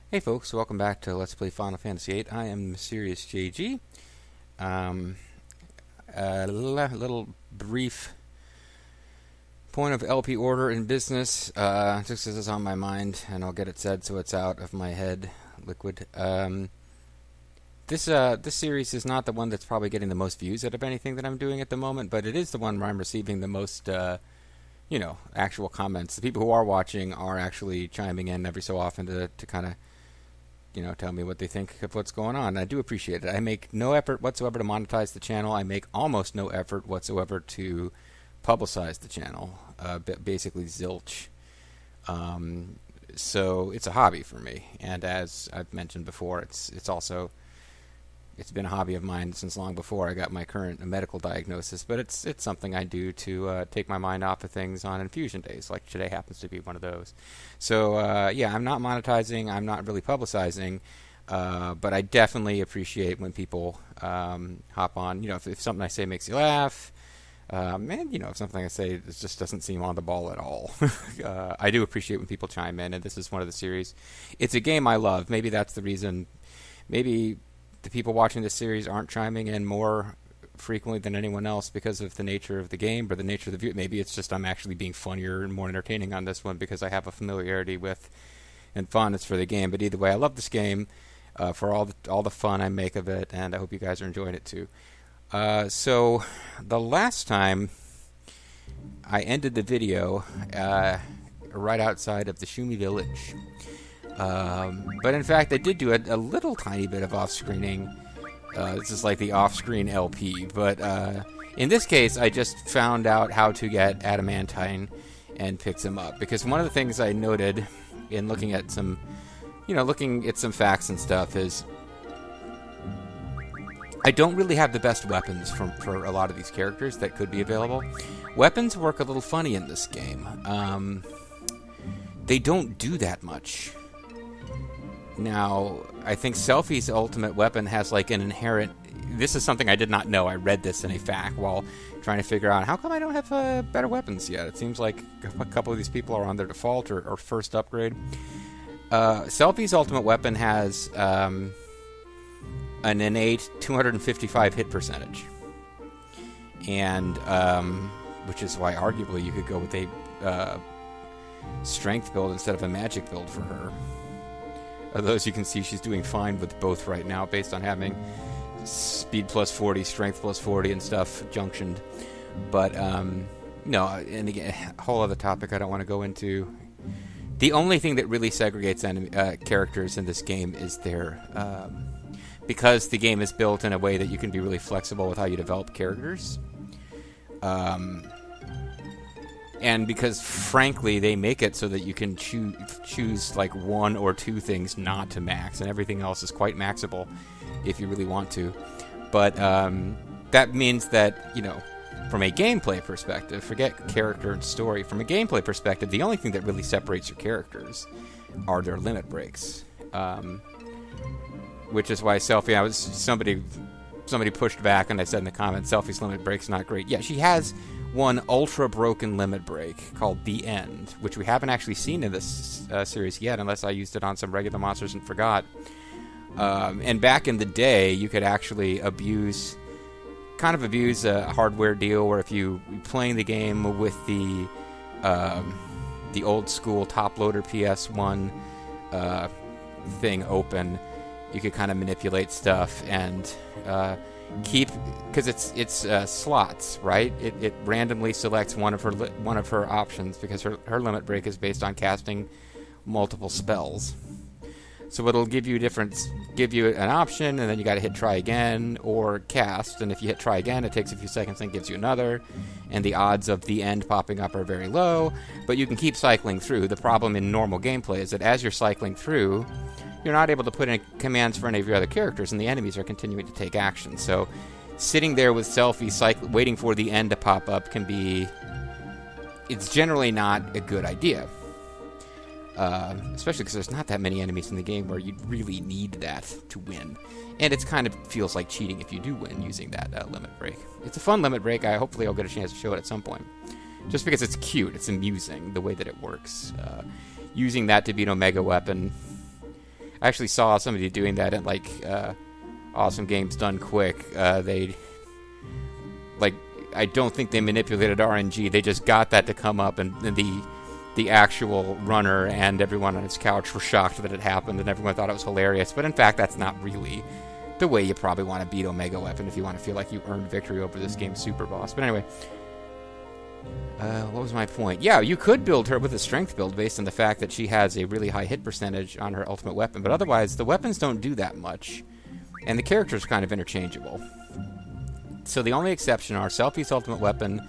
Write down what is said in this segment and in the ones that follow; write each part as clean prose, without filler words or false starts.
Hey folks, welcome back to Let's Play Final Fantasy VIII. I am Mysterious JG. A little brief point of LP order in business, just because it's on my mind, and I'll get it said so it's out of my head, liquid. This series is not the one that's probably getting the most views out of anything that I'm doing at the moment, but it is the one where I'm receiving the most, actual comments. The people who are watching are actually chiming in every so often to kind of tell me what they think of what's going on. I do appreciate it. I make no effort whatsoever to monetize the channel. I make almost no effort whatsoever to publicize the channel. Basically zilch. So it's a hobby for me. And as I've mentioned before, it's been a hobby of mine since long before I got my current medical diagnosis, but it's something I do to take my mind off of things on infusion days, like today happens to be one of those. So, I'm not monetizing, I'm not really publicizing, but I definitely appreciate when people hop on. If something I say makes you laugh, if something I say just doesn't seem on the ball at all. I do appreciate when people chime in, and this is one of the series. It's a game I love. Maybe that's the reason. Maybe the people watching this series aren't chiming in more frequently than anyone else because of the nature of the game or the nature of the view. Maybe it's just I'm actually being funnier and more entertaining on this one because I have a familiarity with and fondness for the game. But either way, I love this game for all the fun I make of it, and I hope you guys are enjoying it too. So the last time I ended the video right outside of the Schumi Village. But in fact, I did do a little tiny bit of off-screening. This is like the off-screen LP. But in this case, I just found out how to get adamantine and picked them up. Because one of the things I noted in looking at some facts and stuff is I don't really have the best weapons for a lot of these characters that could be available. Weapons work a little funny in this game. They don't do that much. Now, I think Selphie's ultimate weapon has like an inherent... This is something I did not know. I read this in a fact while trying to figure out how come I don't have better weapons yet. It seems like a couple of these people are on their default or first upgrade. Selphie's ultimate weapon has an innate 255 hit percentage. And, which is why arguably you could go with a strength build instead of a magic build for her. Although, as you can see, she's doing fine with both right now based on having speed plus 40, strength plus 40 and stuff junctioned. But, no, and again, a whole other topic I don't want to go into. The only thing that really segregates characters in this game is their... because the game is built in a way that you can be really flexible with how you develop characters. And because, frankly, they make it so that you can choose like one or two things not to max, and everything else is quite maxable if you really want to. But that means that, from a gameplay perspective, forget character and story, from a gameplay perspective, the only thing that really separates your characters are their limit breaks. Which is why Selphie, somebody pushed back, and I said in the comments, Selphie's limit break's not great. Yeah, she has one ultra broken limit break called The End, which we haven't actually seen in this series yet, unless I used it on some regular monsters and forgot. And back in the day, you could actually abuse a hardware deal where if you playing the game with the old school top loader PS1 thing open, you could kind of manipulate stuff and keep, because it's slots, right? It randomly selects one of her options because her limit break is based on casting multiple spells. So it'll give you an option, and then you got to hit try again or cast. And if you hit try again, it takes a few seconds and gives you another. And the odds of the end popping up are very low, but you can keep cycling through. The problem in normal gameplay is that as you're cycling through, you're not able to put in commands for any of your other characters, and the enemies are continuing to take action. So sitting there with Selphie waiting for the end to pop up it's generally not a good idea. Especially because there's not that many enemies in the game where you really need that to win. And it kind of feels like cheating if you do win using that limit break. It's a fun limit break. Hopefully I'll get a chance to show it at some point. Just because it's cute, it's amusing, the way that it works. Using that to beat Omega Weapon I actually saw somebody doing that in like Awesome Games Done Quick. They like, I don't think they manipulated RNG. They just got that to come up, and the actual runner and everyone on his couch were shocked that it happened, and everyone thought it was hilarious. But in fact, that's not really the way you probably want to beat Omega Weapon if you want to feel like you earned victory over this game's super boss. But anyway, what was my point? Yeah, you could build her with a strength build based on the fact that she has a really high hit percentage on her ultimate weapon, but otherwise the weapons don't do that much, and the character's kind of interchangeable. So the only exception are Selphie's ultimate weapon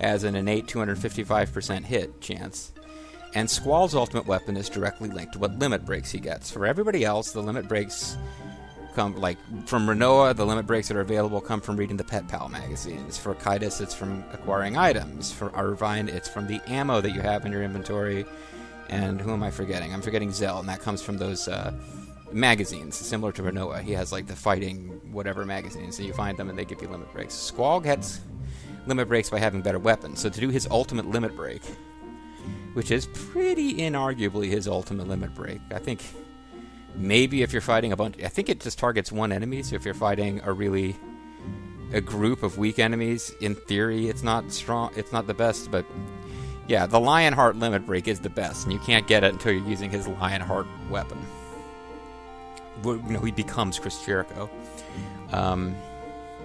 has an innate 255% hit chance, and Squall's ultimate weapon is directly linked to what limit breaks he gets. For everybody else, the limit breaks come, like, from Renoa, the limit breaks that are available come from reading the Pet Pal magazines. For Kaitis, it's from acquiring items. For Irvine, it's from the ammo that you have in your inventory. And who am I forgetting? I'm forgetting Zell, and that comes from those magazines, similar to Renoa. He has, like, the fighting whatever magazines, so you find them and they give you limit breaks. Squall gets limit breaks by having better weapons. So to do his ultimate limit break, which is pretty inarguably his ultimate limit break, I think maybe if you're fighting a bunch, I think it just targets one enemy, so if you're fighting a group of weak enemies, in theory it's not strong, it's not the best, but yeah, the Lionheart limit break is the best, and you can't get it until you're using his Lionheart weapon. You know, he becomes Chris Jericho.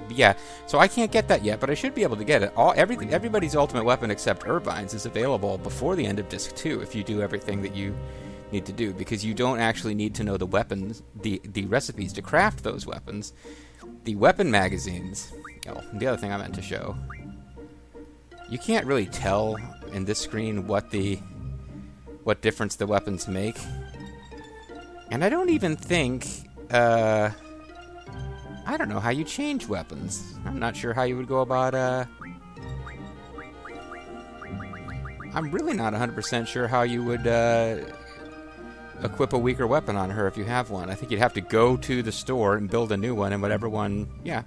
Yeah, so I can't get that yet, but I should be able to get it. Everybody's ultimate weapon except Irvine's is available before the end of Disc 2 if you do everything that you need to do, because you don't actually need to know the weapons, the recipes to craft those weapons. The weapon magazines, the other thing I meant to show, you can't really tell in this screen what difference the weapons make. And I don't even think, I don't know how you change weapons. I'm not sure how you would go about, I'm really not 100% sure how you would, equip a weaker weapon on her if you have one. I think you'd have to go to the store and build a new one, and whatever one, yeah.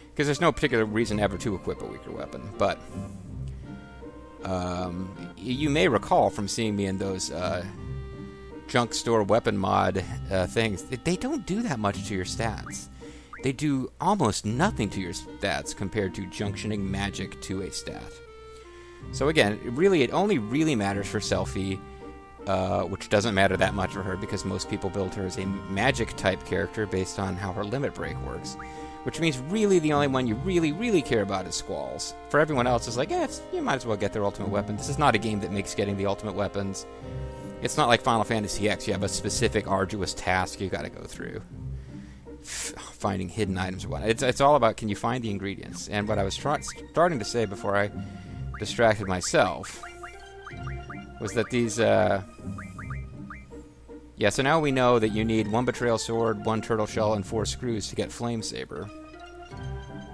Because there's no particular reason ever to equip a weaker weapon. But you may recall from seeing me in those junk store weapon mod things, they don't do that much to your stats. They do almost nothing to your stats compared to junctioning magic to a stat. So again, it only really matters for Selphie, which doesn't matter that much for her because most people build her as a magic-type character based on how her limit break works. Which means really the only one you really, really care about is Squall's. For everyone else, it's like, you might as well get their ultimate weapon. This is not a game that makes getting the ultimate weapons. It's not like Final Fantasy X. You have a specific arduous task you got to go through. Finding hidden items or whatnot. It's all about, can you find the ingredients? And what I was starting to say before I distracted myself was that these, so now we know that you need 1 betrayal sword, 1 turtle shell, and 4 screws to get Flame Saber.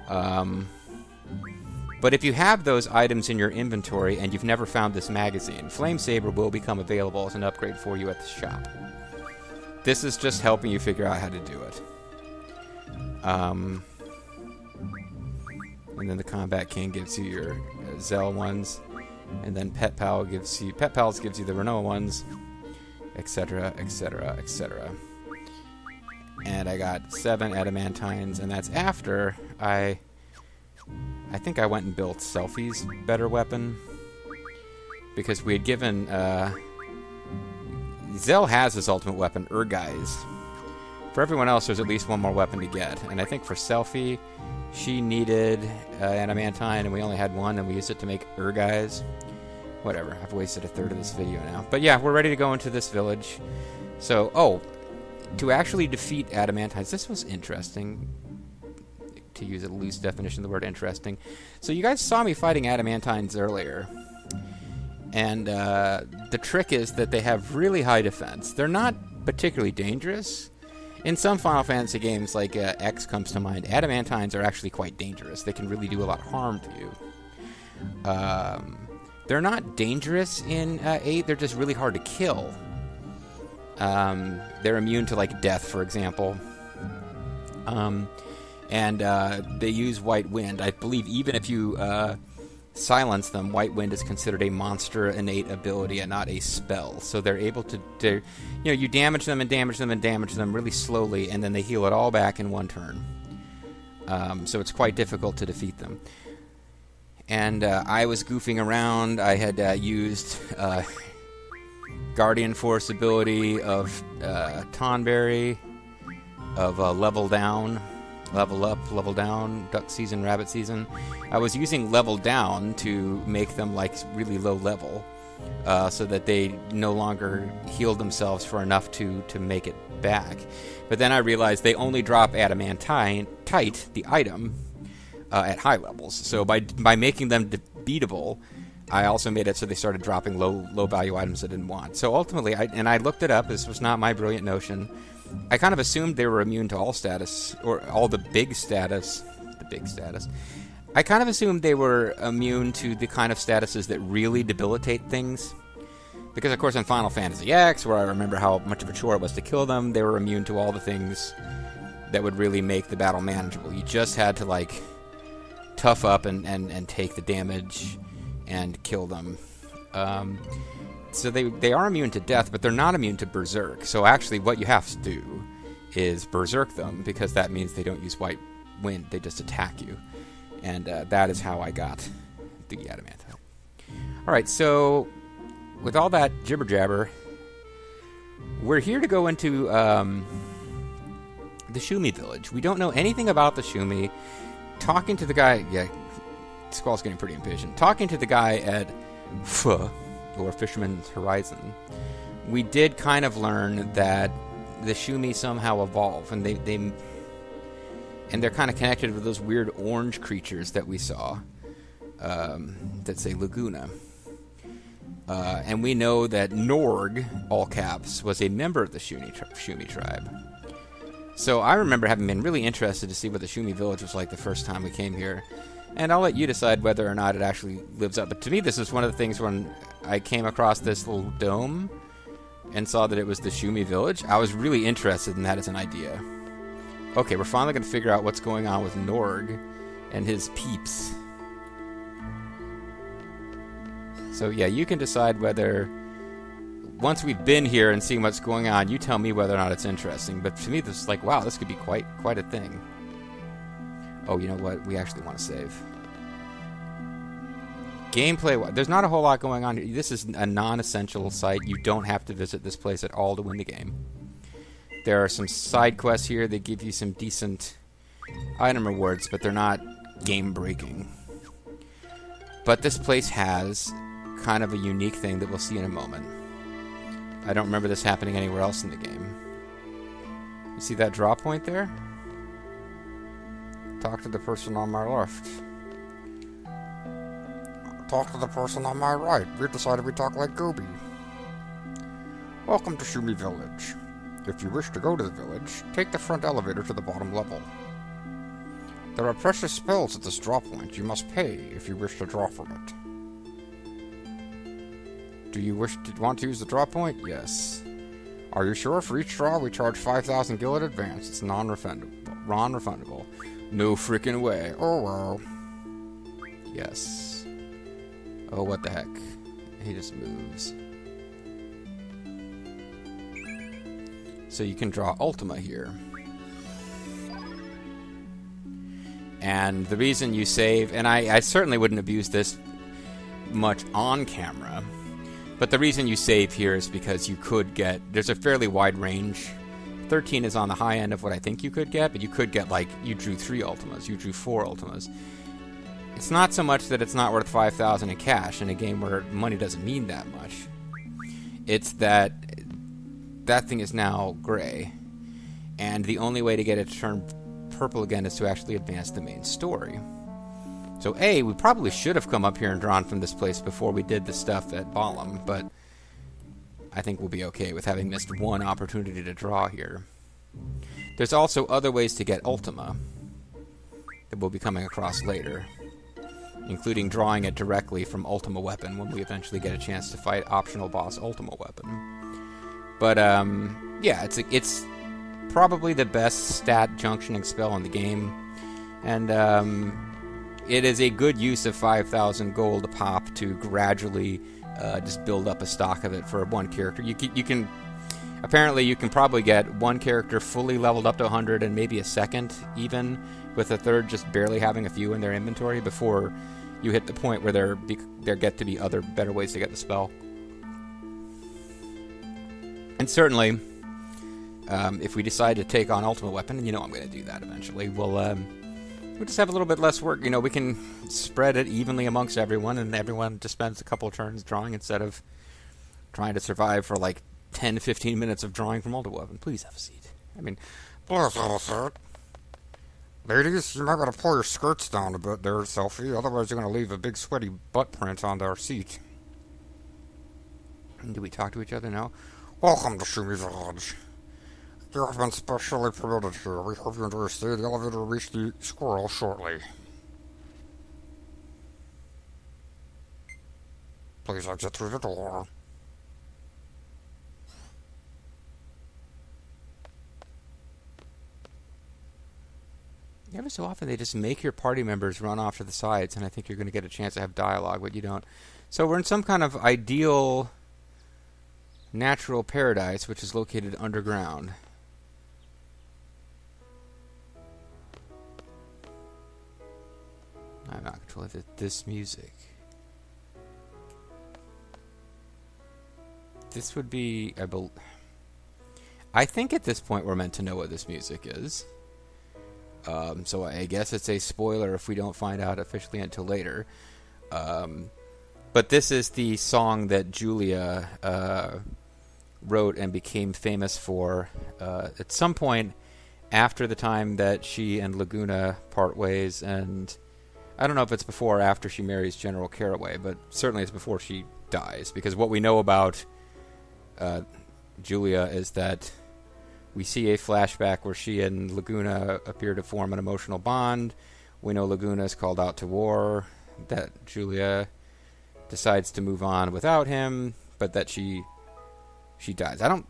But if you have those items in your inventory and you've never found this magazine, Flame Saber will become available as an upgrade for you at the shop. This is just helping you figure out how to do it. And then the Combat King gives you your Zell ones, and then Pet Pals gives you the Renault ones, etc., etc., etc. And I got 7 adamantines, and that's after I think I went and built Selphie's better weapon, because we had given Zell has his ultimate weapon, Urgai's. For everyone else, there's at least one more weapon to get, and I think for Selphie, she needed adamantine, and we only had 1, and we used it to make Urgai's. Whatever, I've wasted a third of this video now. But yeah, we're ready to go into this village. So, to actually defeat adamantines, this was interesting, to use a loose definition of the word interesting. So you guys saw me fighting adamantines earlier, and the trick is that they have really high defense. They're not particularly dangerous. In some Final Fantasy games, like X comes to mind, adamantines are actually quite dangerous. They can really do a lot of harm to you. They're not dangerous in 8, they're just really hard to kill. They're immune to, like, death, for example. And they use White Wind. I believe even if you silence them, White Wind is considered a monster innate ability and not a spell. So they're able to you damage them and damage them and damage them really slowly, and then they heal it all back in one turn. So it's quite difficult to defeat them. And I was goofing around. I had used Guardian Force ability of Tonberry, of Level Down, Level Up, Level Down, Duck Season, Rabbit Season. I was using Level Down to make them like really low level, so that they no longer healed themselves for enough to make it back. But then I realized they only drop Adamantite, the item, at high levels. So by making them beatable, I also made it so they started dropping low value items I didn't want. So ultimately, I looked it up. This was not my brilliant notion. I kind of assumed they were immune to all status, or all the big status. I kind of assumed they were immune to the kind of statuses that really debilitate things. Because, of course, in Final Fantasy X, where I remember how much of a chore it was to kill them, they were immune to all the things that would really make the battle manageable. You just had to, like, tough up and take the damage and kill them. So they are immune to death, but they're not immune to Berserk. So actually what you have to do is Berserk them, because that means they don't use White Wind, they just attack you. And that is how I got the Adamantite. Alright, so with all that jibber-jabber, we're here to go into the Schumi Village. We don't know anything about the Schumi. Talking to the guy... Yeah, Squall's getting pretty impatient. Talking to the guy at or Fisherman's Horizon, we did kind of learn that the Schumi somehow evolve, and they're kind of connected with those weird orange creatures that we saw that say Laguna. And we know that Norg, all caps, was a member of the Schumi tribe. So I remember having been really interested to see what the Schumi Village was like the first time we came here. And I'll let you decide whether or not it actually lives up. But to me, this is one of the things when I came across this little dome and saw that it was the Schumi Village, I was really interested in that as an idea. Okay, we're finally going to figure out what's going on with Norg and his peeps. So yeah, you can decide whether, once we've been here and seen what's going on, you tell me whether or not it's interesting. But to me, this is like, wow, this could be quite a thing. Oh, you know what? We actually want to save. Gameplay, there's not a whole lot going on here. This is a non-essential site. You don't have to visit this place at all to win the game. There are some side quests here that give you some decent item rewards, but they're not game-breaking. But this place has kind of a unique thing that we'll see in a moment. I don't remember this happening anywhere else in the game. You see that draw point there? Talk to the person on my left. Talk to the person on my right. We decided we talk like Gobi. Welcome to Schumi Village. If you wish to go to the village, take the front elevator to the bottom level. There are precious spells at this draw point. You must pay if you wish to draw from it. Do you want to use the draw point? Yes. Are you sure? For each draw, we charge 5,000 gil in advance. It's non-refundable. No frickin' way. Oh, well. Yes. Oh, what the heck. He just moves. So you can draw Ultima here. And the reason you save, and I certainly wouldn't abuse this much on camera, but the reason you save here is because you could get, there's a fairly wide range. 13 is on the high end of what I think you could get, but you could get, like, you drew 3 Ultimas, you drew 4 Ultimas. It's not so much that it's not worth 5,000 in cash in a game where money doesn't mean that much. It's that that thing is now gray, and the only way to get it to turn purple again is to actually advance the main story. So A, we probably should have come up here and drawn from this place before we did the stuff at Balam, but I think we'll be okay with having missed one opportunity to draw here. There's also other ways to get Ultima that we'll be coming across later, including drawing it directly from Ultima Weapon when we eventually get a chance to fight optional boss Ultima Weapon. But, yeah, it's probably the best stat junctioning spell in the game, and it is a good use of 5,000 gold a pop to gradually just build up a stock of it for one character. You can apparently you can probably get one character fully leveled up to 100 and maybe a second even, with a third just barely having a few in their inventory before you hit the point where there get to be other better ways to get the spell. And certainly, if we decide to take on Ultimate Weapon, and you know I'm going to do that eventually, we'll just have a little bit less work. You know, we can spread it evenly amongst everyone, and everyone just spends a couple of turns drawing instead of trying to survive for like 10 to 15 minutes of drawing from Ultimate Weapon. Please have a seat. I mean, please have a seat. Ladies, you might want to pull your skirts down a bit there, Selfie. Otherwise, you're going to leave a big sweaty butt print on our seat. Do we talk to each other now? Welcome to Schumi Village. You have been specially promoted here. We hope you enjoy your stay. The elevator will reach the squirrel shortly. Please exit through the door. Every so often they just make your party members run off to the sides, and I think you're going to get a chance to have dialogue, but you don't. So we're in some kind of ideal natural paradise, which is located underground. I'm not controlling this music. This would be, I think at this point we're meant to know what this music is. So I guess it's a spoiler if we don't find out officially until later. But this is the song that Julia wrote and became famous for at some point after the time that she and Laguna part ways, and I don't know if it's before or after she marries General Caraway, but certainly it's before she dies, because what we know about Julia is that we see a flashback where she and Laguna appear to form an emotional bond. We know Laguna is called out to war, that Julia decides to move on without him, but that she dies. I don't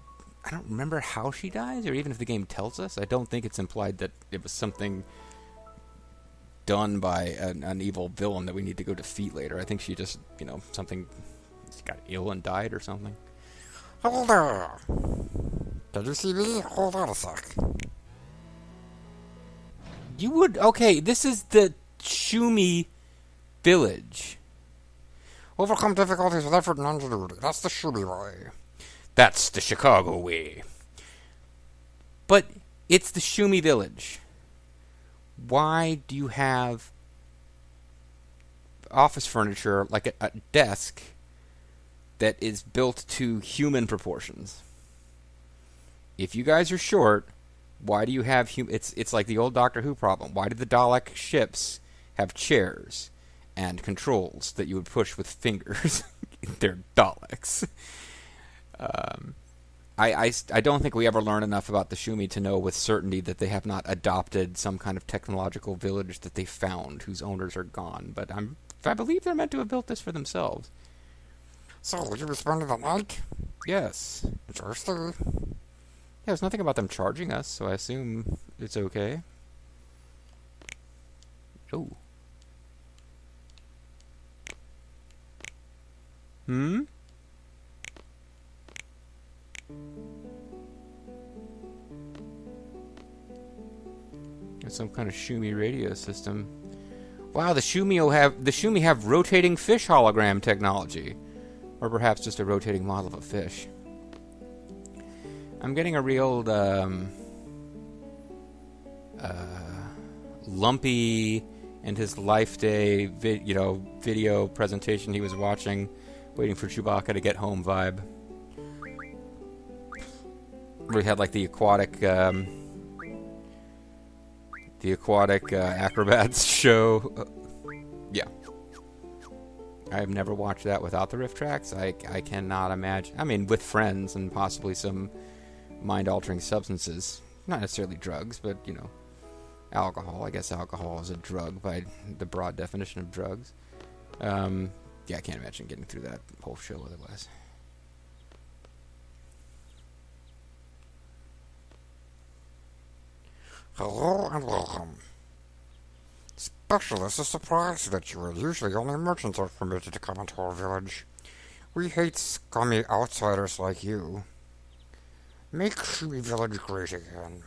remember how she dies, or even if the game tells us. I don't think it's implied that it was something done by an evil villain that we need to go defeat later. I think she just, something got ill and died or something. Hold there. Did you see me? Hold on a sec. Okay, this is the Schumi Village. Overcome difficulties with effort and ingenuity. That's the Schumi way. That's the Chicago way. But it's the Schumi Village. Why do you have office furniture like a desk that is built to human proportions? If you guys are short, why do you have it's like the old Doctor Who problem. Why did the Dalek ships have chairs and controls that you would push with fingers? They're Daleks. I don't think we ever learn enough about the Schumi to know with certainty that they have not adopted some kind of technological village that they found whose owners are gone. But I believe they're meant to have built this for themselves. So, will you be spending the night? Yes. Interesting. Yeah, there's nothing about them charging us, so I assume it's okay. Oh. It's some kind of Schumi radio system. Wow, the Schumi have rotating fish hologram technology. Or perhaps just a rotating model of a fish. I'm getting a real Lumpy and his Life Day video presentation he was watching, waiting for Chewbacca to get home vibe. We had like the aquatic acrobats show. Yeah. I have never watched that without the riff tracks. I cannot imagine. I mean, with friends and possibly some mind-altering substances. Not necessarily drugs, but, alcohol. I guess alcohol is a drug by the broad definition of drugs. Yeah, I can't imagine getting through that whole show otherwise. Hello and welcome. Specialist is surprised at you. Usually only merchants are permitted to come into our village. We hate scummy outsiders like you. Make Schumi Village great again.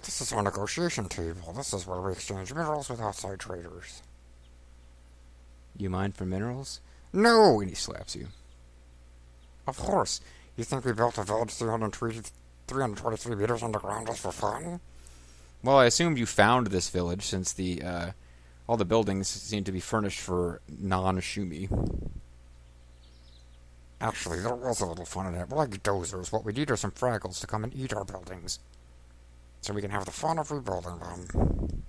This is our negotiation table. This is where we exchange minerals with outside traders. You mine for minerals? No! And he slaps you. Of course. You think we built a village 323 meters underground just for fun? Well, I assumed you found this village since all the buildings seem to be furnished for non-Shumi. Actually, there was a little fun in it. We're like dozers. What we need are some fraggles to come and eat our buildings, so we can have the fun of rebuilding them.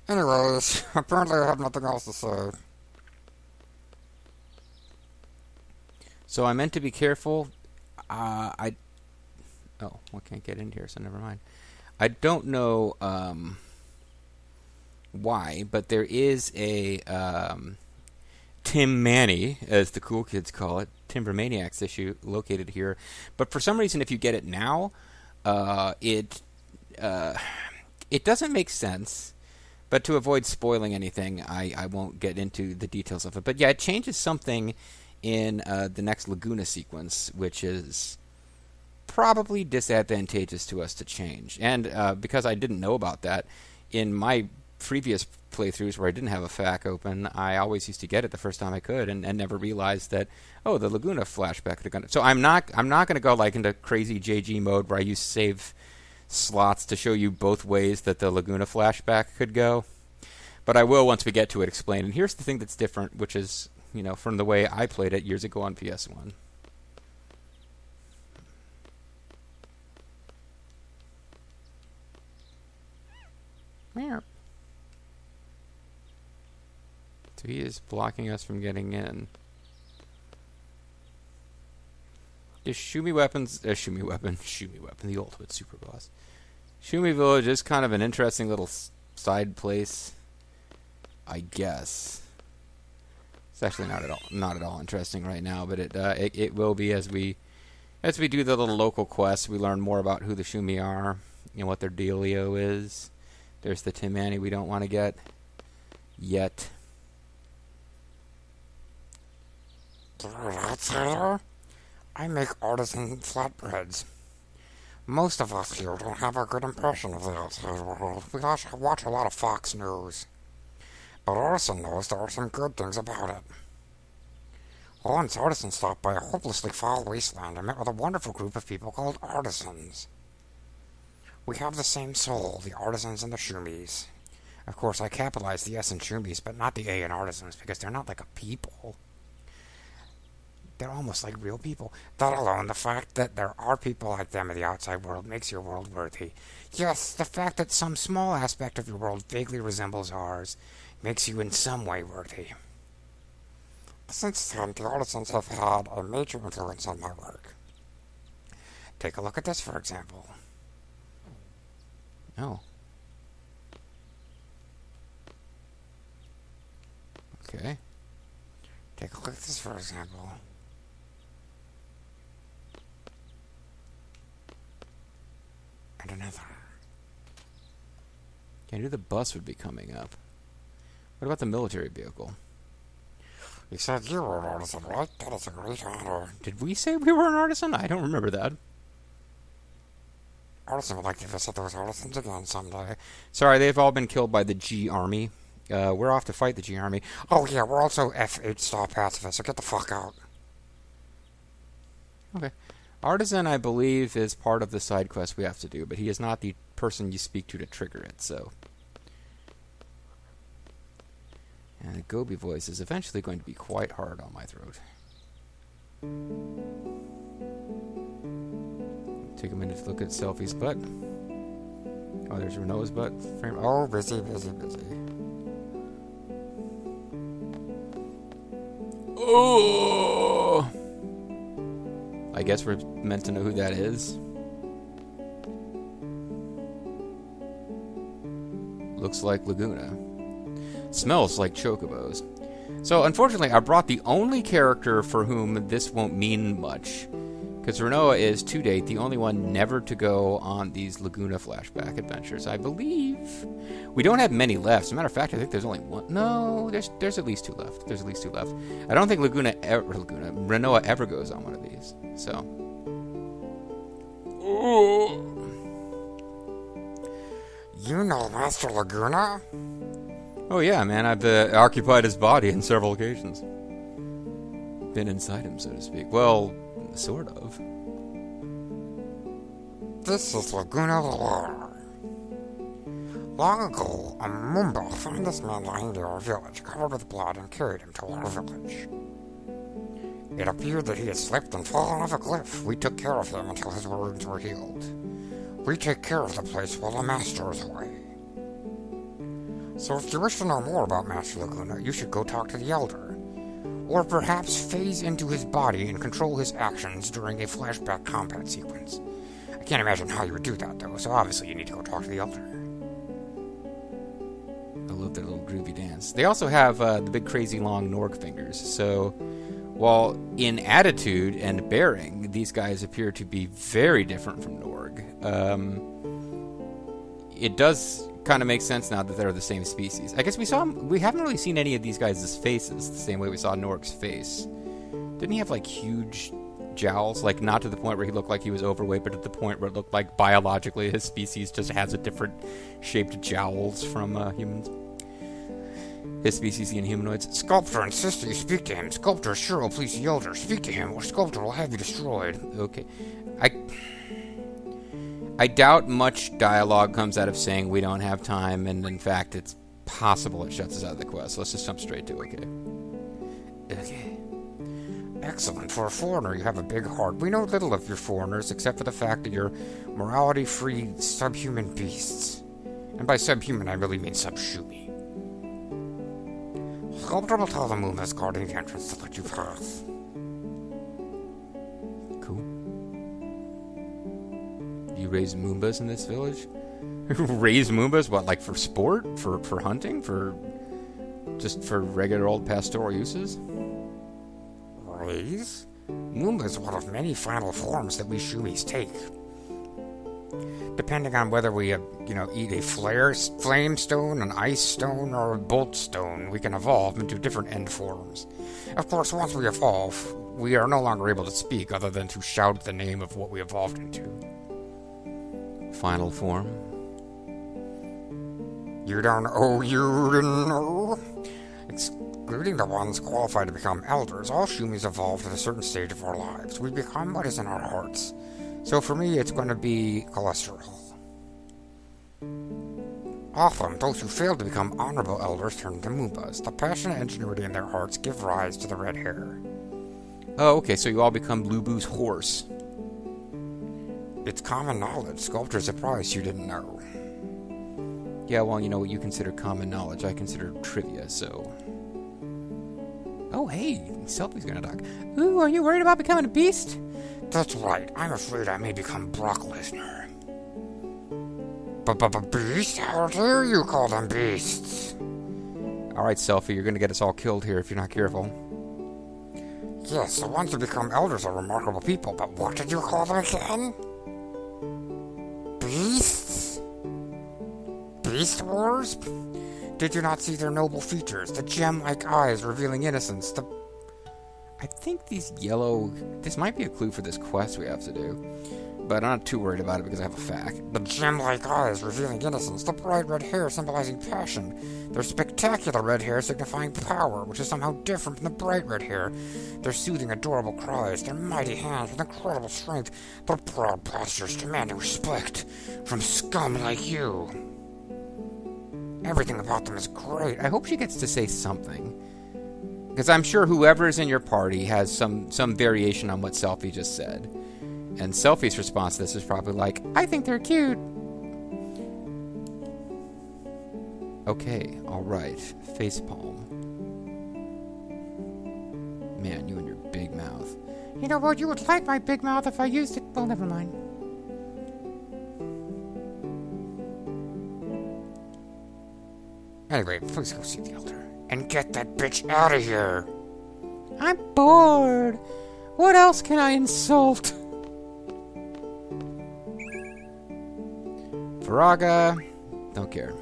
Anyways, apparently I have nothing else to say. So I meant to be careful. Oh, I can't get in here, so never mind. I don't know why, but there is a Tim Manny, as the cool kids call it, Timbermaniacs issue located here. But for some reason, if you get it now, it doesn't make sense. But to avoid spoiling anything, I won't get into the details of it. But yeah, it changes something in the next Laguna sequence, which is probably disadvantageous to us to change. And because I didn't know about that, in my previous playthroughs where I didn't have a FAQ open, I always used to get it the first time I could, and never realized that, oh, the Laguna flashback could have gone. So I'm not going to go like into crazy JG mode where I use save slots to show you both ways that the Laguna flashback could go. But I will, once we get to it, explain. And here's the thing that's different, which is, from the way I played it years ago on PS1. Meow. So he is blocking us from getting in. Is Shumi Weapon, the ultimate super boss. Schumi Village is kind of an interesting little side place, I guess. It's actually not at all interesting right now, but it will be as we do the little local quests. We learn more about who the Shumi are, what their dealio is. There's the Tim Manny we don't want to get yet. Outsider? I make artisan flatbreads. Most of us here don't have a good impression of the outside world. We watch a lot of Fox News. But Artisan knows there are some good things about it. Once Artisan stopped by a hopelessly foul wasteland and met with a wonderful group of people called Artisans. We have the same soul, the Artisans and the Shumis. Of course, I capitalized the S in Shumis, but not the A in Artisans, because they're not like a people. They're almost like real people. That alone, the fact that there are people like them in the outside world, makes your world worthy. Yes, the fact that some small aspect of your world vaguely resembles ours makes you in some way worthy. Since then, the Artisans have had a major influence on my work. Take a look at this, for example. Oh. Okay. Take a look at this, for example. And another. I knew the bus would be coming up. What about the military vehicle? You said you were an artisan, right? That is a great honor. Did we say we were an artisan? I don't remember that. Artisan would like to visit those artisans again someday. Sorry, they've all been killed by the G Army. We're off to fight the G Army. Oh yeah, we're also F8 star pacifists, so get the fuck out. Okay. Artisan, I believe, is part of the side quest we have to do, but he is not the person you speak to trigger it, so... And the Gobi voice is eventually going to be quite hard on my throat. Take a minute to look at Selfie's butt. Oh, there's Renault's butt. Oh, busy, busy, busy. Oh! I guess we're meant to know who that is. Looks like Laguna. Smells like chocobos. So, unfortunately, I brought the only character for whom this won't mean much. Because Renoa is, to date, the only one never to go on these Laguna flashback adventures, I believe. We don't have many left. As a matter of fact, I think there's only one. No, there's at least 2 left. There's at least 2 left. I don't think Renoa ever goes on one of these. So. Ooh. You know Master Laguna? Oh yeah, man. I've occupied his body on several occasions. Been inside him, so to speak. Well, sort of. This is Laguna Valor. Long ago, a Moomba found this man lying near our village, covered with blood, and carried him to our village. It appeared that he had slipped and fallen off a cliff. We took care of him until his wounds were healed. We take care of the place while the Master is away. So if you wish to know more about Master Laguna, you should go talk to the Elder. Or perhaps phase into his body and control his actions during a flashback combat sequence. I can't imagine how you would do that, though, so obviously you need to go talk to the Elder. I love their little groovy dance. They also have the big crazy long Norg fingers, so while in attitude and bearing, these guys appear to be very different from Norg. It does kind of make sense now that they're the same species. I guess we haven't really seen any of these guys' faces the same way we saw Norg's face. Didn't he have like huge jowls? Like not to the point where he looked like he was overweight, but at the point where it looked like biologically his species just has a different shaped jowls from humans. His species, the Inhumanoids. Sculptor insists that you speak to him. Sculptor sure will please the Elder. Speak to him, or Sculptor will have you destroyed. Okay. I doubt much dialogue comes out of saying we don't have time, and in fact, it's possible it shuts us out of the quest. Let's just jump straight to okay. Okay. Excellent. For a foreigner, you have a big heart. We know little of your foreigners, except for the fact that you're morality-free subhuman beasts. And by subhuman, I really mean sub-Shumi. Sculptor will tell the Moombas guarding the entrance to let you pass. Cool. You raise Moombas in this village? Raise Moombas? What, like for sport? For hunting? Just for regular old pastoral uses? Raise? Moomba is one of many final forms that we Shumis take. Depending on whether we, eat a flame stone, an ice stone, or a bolt stone, we can evolve into different end forms. Of course, once we evolve, we are no longer able to speak other than to shout the name of what we evolved into. Final form? You don't know? Excluding the ones qualified to become elders, all Shumis evolve at a certain stage of our lives. We become what is in our hearts. So for me, it's going to be cholesterol. Often, those who fail to become honorable elders turn into Moombas. The passion and ingenuity in their hearts give rise to the red hair. Oh, okay, so you all become Lubu's horse. It's common knowledge. Sculptor's surprised you didn't know. Yeah, well, you know what you consider common knowledge, I consider trivia, so... Oh, hey, Selfie's gonna talk. Ooh, are you worried about becoming a beast? That's right. I'm afraid I may become Brock Lesnar. Beast? How dare you call them beasts? Alright, Selfie, you're gonna get us all killed here if you're not careful. Yes, the ones who become elders are remarkable people, but what did you call them again? Beasts? Beast Wars? Did you not see their noble features? The gem-like eyes revealing innocence, I think these yellow... This might be a clue for this quest we have to do. But I'm not too worried about it because I have a fact. The gem-like eyes revealing innocence, the bright red hair symbolizing passion, their spectacular red hair signifying power, which is somehow different from the bright red hair, their soothing, adorable cries, their mighty hands with incredible strength, their proud postures demanding respect from scum like you. Everything about them is great. I hope she gets to say something. Because I'm sure whoever's in your party has some variation on what Selfie just said. And Selfie's response to this is probably like, I think they're cute. Okay, alright. Facepalm. Man, you and your big mouth. You know what, you would like my big mouth if I used it. Well, never mind. Anyway, please go see the Elder. And get that bitch out of here. I'm bored. What else can I insult? Viraga, don't care.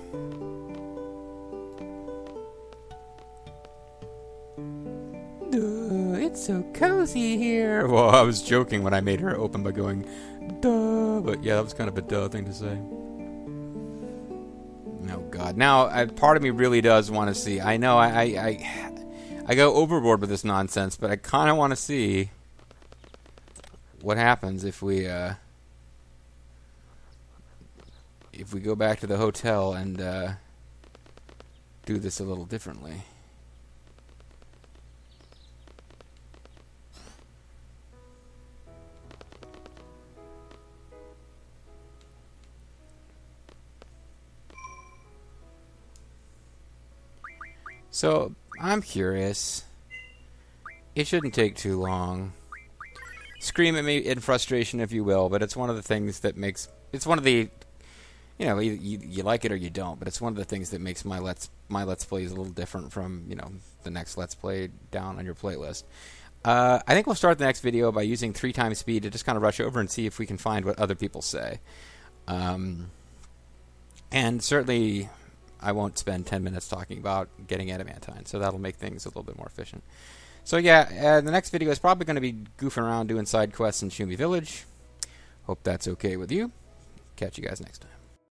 Duh, it's so cozy here. Well, I was joking when I made her open by going, duh, but yeah, that was kind of a duh thing to say. Oh God! Now, part of me really does want to see. I know I go overboard with this nonsense, but I kind of want to see what happens if we go back to the hotel and do this a little differently. So, I'm curious. It shouldn't take too long. Scream at me in frustration if you will, but it's one of the things that makes... It's one of the... You know, you like it or you don't, but it's one of the things that makes my Let's Plays a little different from, you know, the next Let's Play down on your playlist. I think we'll start the next video by using 3 times speed to just kind of rush over and see if we can find what other people say. And certainly... I won't spend 10 minutes talking about getting adamantine, so that'll make things a little bit more efficient. So yeah, the next video is probably going to be goofing around doing side quests in Schumi Village. Hope that's okay with you. Catch you guys next time.